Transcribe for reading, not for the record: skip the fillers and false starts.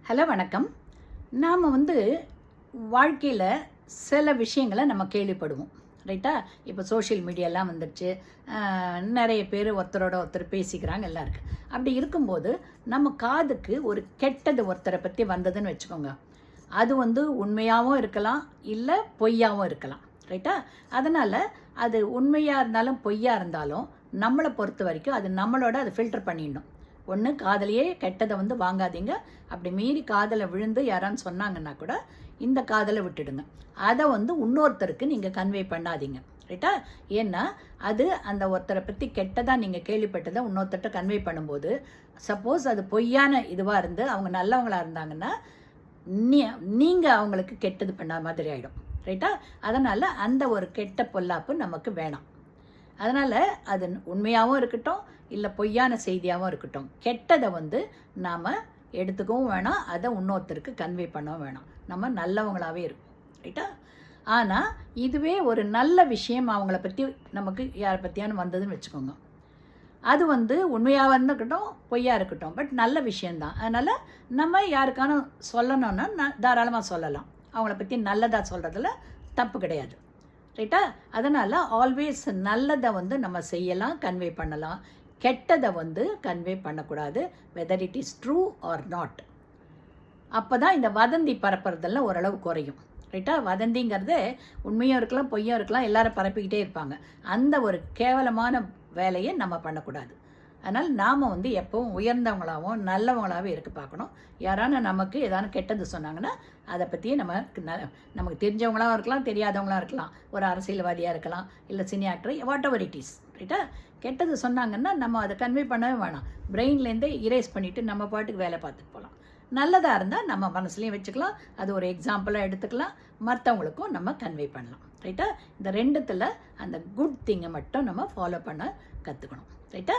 Hello வணக்கம். நாம் வாழ்க்கையில் சில விஷயங்களை நம்ம கேள்விப்படுவோம், ரைட்டா? இப்போ சோஷியல் மீடியாலாம் வந்துடுச்சு, நிறைய பேர் ஒருத்தரோட ஒருத்தர் பேசிக்கிறாங்க, எல்லாம் இருக்குது. அப்படி இருக்கும்போது நம்ம காதுக்கு ஒரு கெட்டது ஒருத்தரை பற்றி வந்ததுன்னு வச்சுக்கோங்க. அது உண்மையாகவும் இருக்கலாம், இல்லை பொய்யாகவும் இருக்கலாம், ரைட்டா? அதனால் அது உண்மையாக இருந்தாலும் பொய்யாக இருந்தாலும் நம்மளை பொறுத்த வரைக்கும் அது நம்மளோட அது ஃபில்டர் பண்ணிடணும். ஒன்று, காதலையே கெட்டதை வாங்காதீங்க. அப்படி மீறி காதலை விழுந்து யாரான்னு சொன்னாங்கன்னா கூட இந்த காதலை விட்டுடுங்க. அதை இன்னொருத்தருக்கு நீங்கள் கன்வே பண்ணாதீங்க, ரைட்டா? ஏன்னா அது அந்த ஒருத்தரை பற்றி கெட்டதாக நீங்கள் கேள்விப்பட்டதை இன்னொருத்தர்கிட்ட கன்வே பண்ணும்போது, சப்போஸ் அது பொய்யான இதுவாக இருந்து அவங்க நல்லவங்களாக இருந்தாங்கன்னா நீங்கள் அவங்களுக்கு கெட்டது பண்ண மாதிரி ஆகிடும், ரைட்டா? அதனால் அந்த ஒரு கெட்ட பொல்லாப்பு நமக்கு வேணாம். அதனால் அது உண்மையாகவும் இருக்கட்டும், இல்லை பொய்யான செய்தியாகவும் இருக்கட்டும், கெட்டதை நாம் எடுத்துக்கவும் வேணாம், அதை இன்னொருத்தருக்கு கன்வே பண்ணவும் வேணாம். நம்ம நல்லவங்களாகவே இருக்கும், ரைட்டா? ஆனால் இதுவே ஒரு நல்ல விஷயம் அவங்கள பற்றி நமக்கு யாரை பற்றியானு வந்ததுன்னு வச்சுக்கோங்க. அது உண்மையாக இருக்கட்டும், பொய்யாக இருக்கட்டும், பட் நல்ல விஷயந்தான். அதனால் நம்ம யாருக்கான சொல்லணுன்னா தாராளமாக சொல்லலாம். அவங்கள பற்றி நல்லதாக சொல்கிறதுல தப்பு கிடையாது, ரைட்டா? அதனால் ஆல்வேஸ் நல்லதை நம்ம செய்யலாம், கன்வே பண்ணலாம். கெட்டதை கன்வே பண்ணக்கூடாது, whether it is true R not. அப்போ தான் இந்த வதந்தி பரப்புறதெல்லாம் ஓரளவு குறையும், ரைட்டா? வதந்திங்கிறது உண்மையும் இருக்கலாம், பொய்யும் இருக்கலாம், எல்லாரும் பரப்பிக்கிட்டே இருப்பாங்க. அந்த ஒரு கேவலமான வேலையை நம்ம பண்ணக்கூடாது. அதனால் நாம் எப்போவும் உயர்ந்தவங்களாகவும் நல்லவங்களாகவும் இருக்க பார்க்கணும். யாரான நமக்கு ஏதாவது கெட்டது சொன்னாங்கன்னா அதை பற்றியே நமக்கு தெரிஞ்சவங்களாகவும் இருக்கலாம், தெரியாதவங்களாக இருக்கலாம், ஒரு அரசியல்வாதியாக இருக்கலாம், இல்லை cine actor, whatever it is, ரைட்டா? கெட்டது சொன்னாங்கன்னா நம்ம அதை கன்வே பண்ணவே வேணாம். பிரெயின்லேருந்தே இரேஸ் பண்ணிவிட்டு நம்ம பாட்டுக்கு வேலை பார்த்துட்டு போகலாம். நல்லதாக இருந்தால் நம்ம மனசுலையும் வச்சுக்கலாம், அது ஒரு எக்ஸாம்பிளாக எடுத்துக்கலாம், மற்றவங்களுக்கும் நம்ம கன்வே பண்ணலாம், ரைட்டா? இந்த ரெண்டுத்தில் அந்த குட் திங்கை மட்டும் நம்ம ஃபாலோ பண்ண கற்றுக்கணும், ரைட்டா?